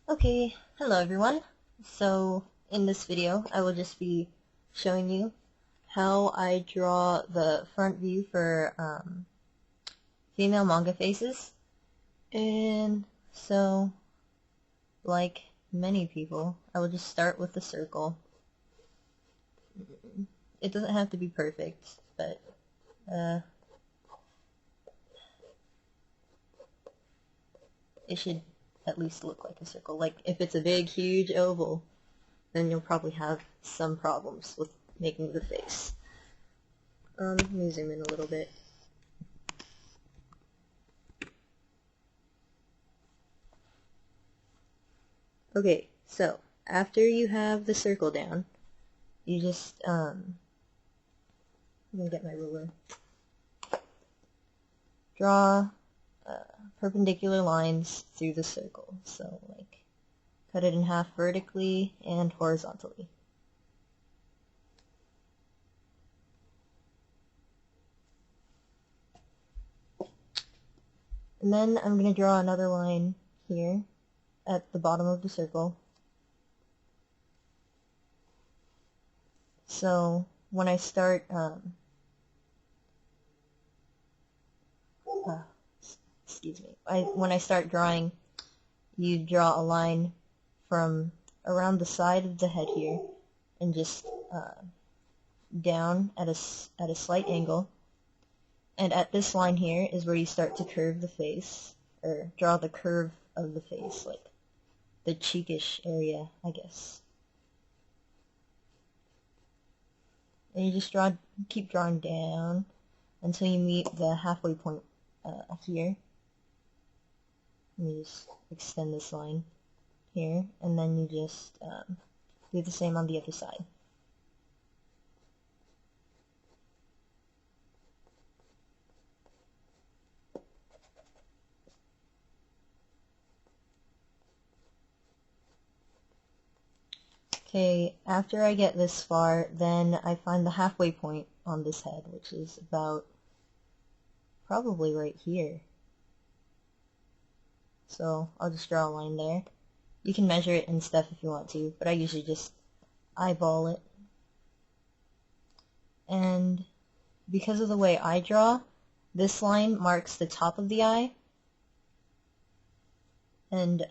Okay, hello everyone. So in this video I will just be showing you how I draw the front view for female manga faces. And so, like many people, I will just start with the circle. It doesn't have to be perfect, but it should at least look like a circle. Like if it's a big huge oval, then you'll probably have some problems with making the face. Let me zoom in a little bit. Okay, so after you have the circle down, you just, let me get my ruler. Draw perpendicular lines through the circle. So, like, cut it in half vertically and horizontally. And then I'm going to draw another line here at the bottom of the circle. So when I start, excuse me, when I start drawing, you draw a line from around the side of the head here and just down at a slight angle. And at this line here is where you start to curve the face, or draw the curve of the face, like the cheekish area, I guess. And you just keep drawing down until you meet the halfway point here. Let me just extend this line here, and then you just do the same on the other side. Okay, after I get this far, then I find the halfway point on this head, which is about probably right here. So I'll just draw a line there. You can measure it and stuff if you want to, but I usually just eyeball it. And because of the way I draw, this line marks the top of the eye. And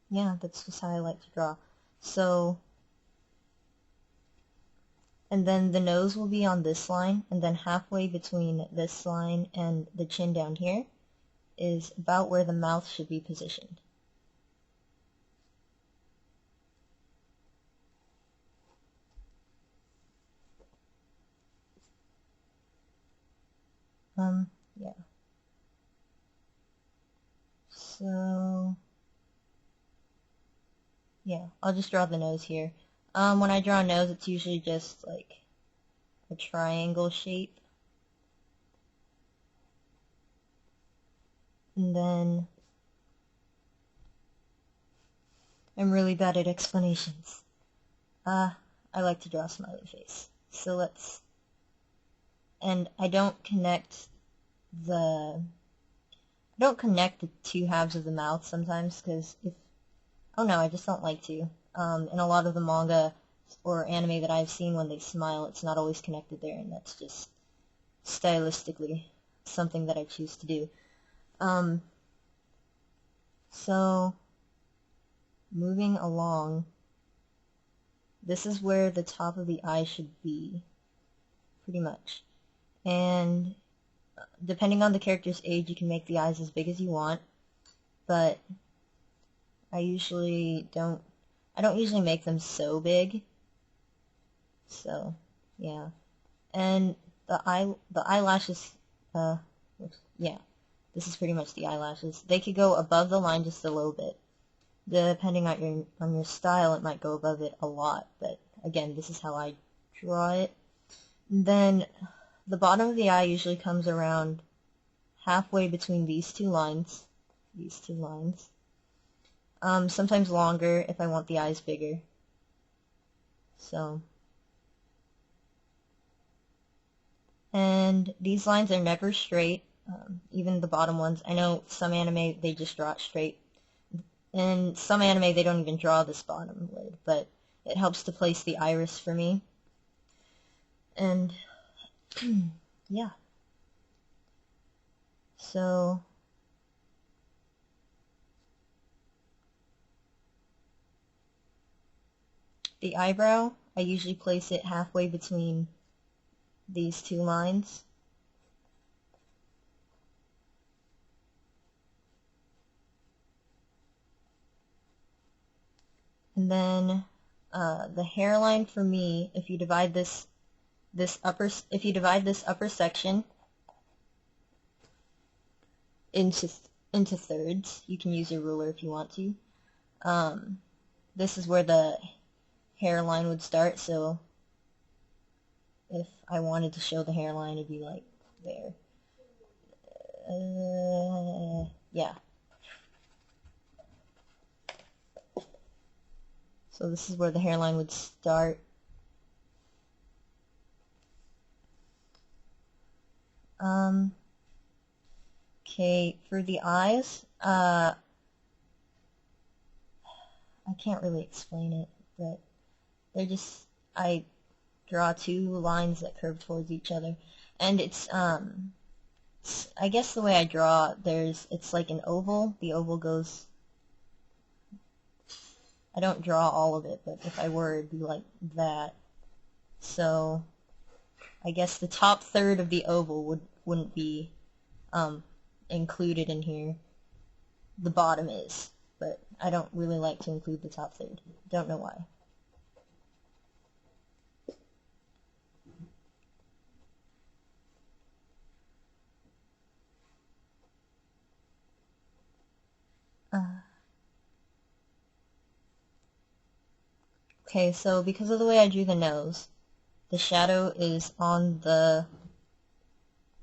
yeah, that's just how I like to draw. So, and then the nose will be on this line, and then halfway between this line and the chin down here is about where the mouth should be positioned. Yeah. So, yeah, I'll just draw the nose here. When I draw a nose, it's usually just like a triangle shape. And then, I'm really bad at explanations. I like to draw a smiley face. So let's, and I don't connect the two halves of the mouth sometimes, because oh no, I just don't like to. In a lot of the manga or anime that I've seen, when they smile, it's not always connected there, and that's just stylistically something that I choose to do. So, moving along, this is where the top of the eye should be, pretty much. And depending on the character's age, you can make the eyes as big as you want, but I don't usually make them so big. So, yeah. And the eyelashes, yeah, this is pretty much the eyelashes. They could go above the line just a little bit. Depending on your style, it might go above it a lot, but again, this is how I draw it. And then the bottom of the eye usually comes around halfway between these two lines. Sometimes longer if I want the eyes bigger. So, and these lines are never straight, even the bottom ones. I know some anime, they just draw it straight. in some anime they don't even draw this bottom lid, but it helps to place the iris for me. And yeah. So the eyebrow, I usually place it halfway between these two lines. And then the hairline for me, if you divide this upper section into thirds, you can use your ruler if you want to. This is where the hairline would start, so if I wanted to show the hairline, it'd be like there. Yeah. So this is where the hairline would start. Okay, for the eyes, I can't really explain it, but they're just, I draw two lines that curve towards each other, and it's I guess the way I draw, it's like an oval. The oval goes, I don't draw all of it, but if I were, it'd be like that. So I guess the top third of the oval wouldn't be included in here. The bottom is, but I don't really like to include the top third. Don't know why. Okay, so because of the way I drew the nose, the shadow is on the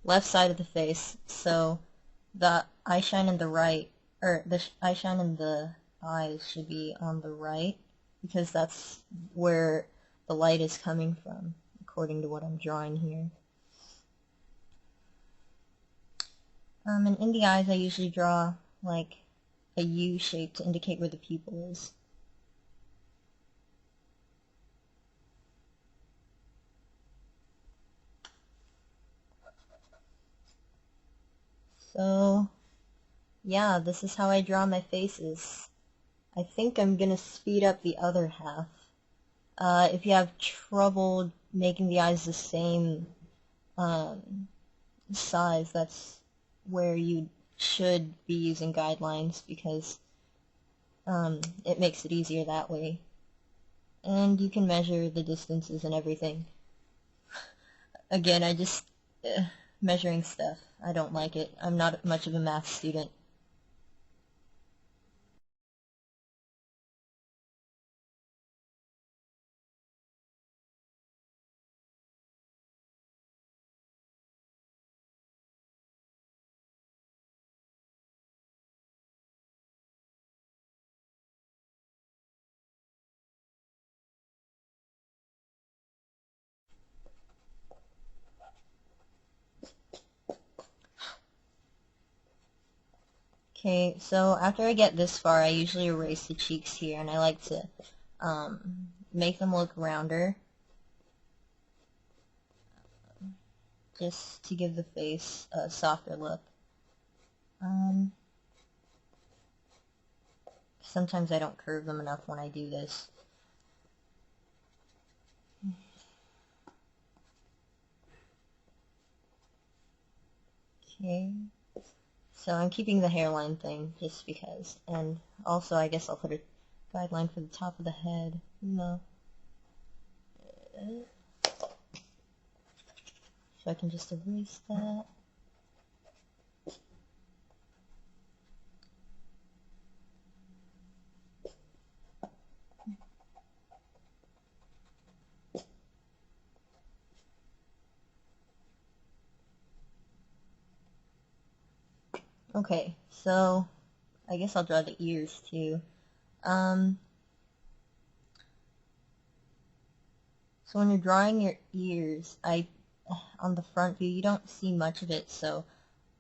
left side of the face, so the eyeshine in the right, or the eyeshine in the eyes should be on the right, because that's where the light is coming from, according to what I'm drawing here. And in the eyes I usually draw like a U shape to indicate where the pupil is. So yeah, this is how I draw my faces. I think I'm gonna speed up the other half. If you have trouble making the eyes the same size, that's where you should be using guidelines, because it makes it easier that way. And you can measure the distances and everything. Again, I just measuring stuff. I don't like it. I'm not much of a math student. Okay, so after I get this far, I usually erase the cheeks here, and I like to make them look rounder, just to give the face a softer look. Sometimes I don't curve them enough when I do this. Okay, so I'm keeping the hairline thing just because, and also I guess I'll put a guideline for the top of the head. No. So I can just erase that. Okay, so I guess I'll draw the ears too. So when you're drawing your ears, on the front view, you don't see much of it, so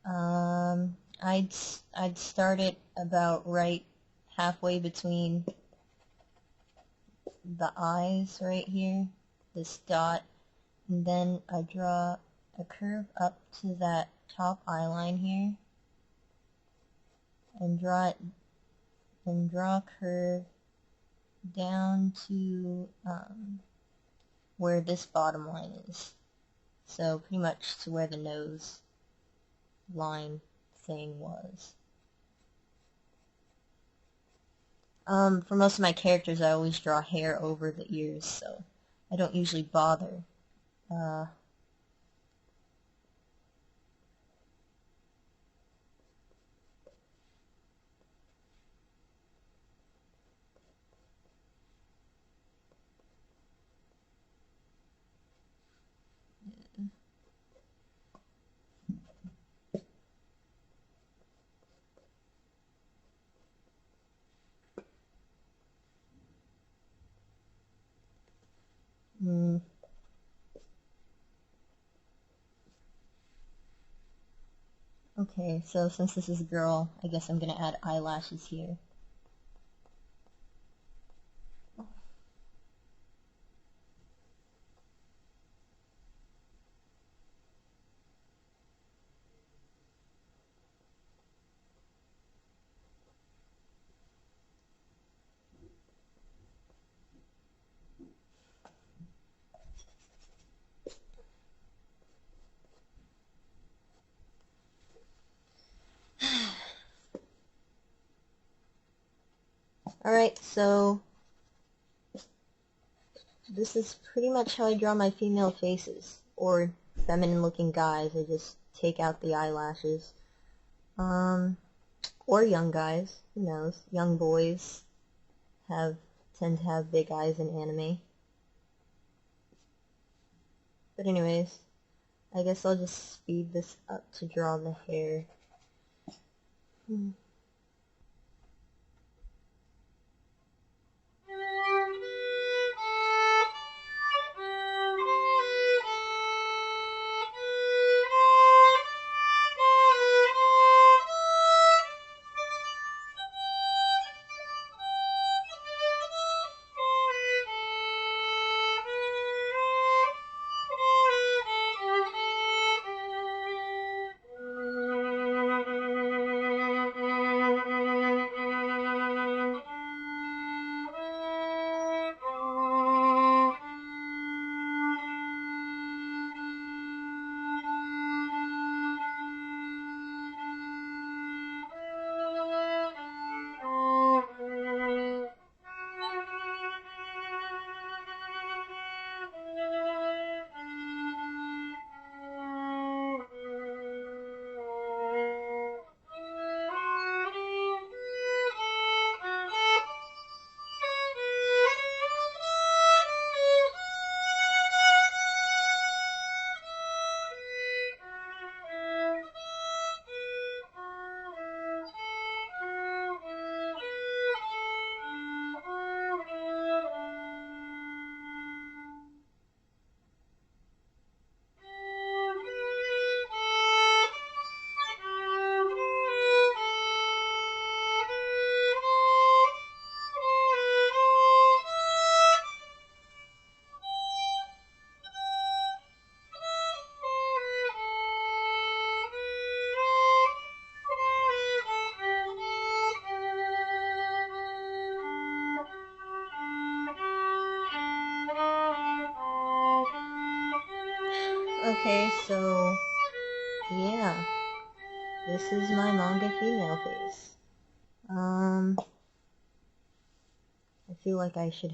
I'd start it about right halfway between the eyes right here, this dot, and then I draw a curve up to that top eye line here, and draw a curve down to where this bottom line is. So pretty much to where the nose line thing was. For most of my characters, I always draw hair over the ears, so I don't usually bother. Okay, so since this is a girl, I guess I'm gonna add eyelashes here. Alright, so this is pretty much how I draw my female faces, or feminine looking guys. I just take out the eyelashes. Or young guys, who knows. Young boys tend to have big eyes in anime. But anyways, I guess I'll just speed this up to draw the hair. Okay, so yeah, this is my manga female face. I feel like I should have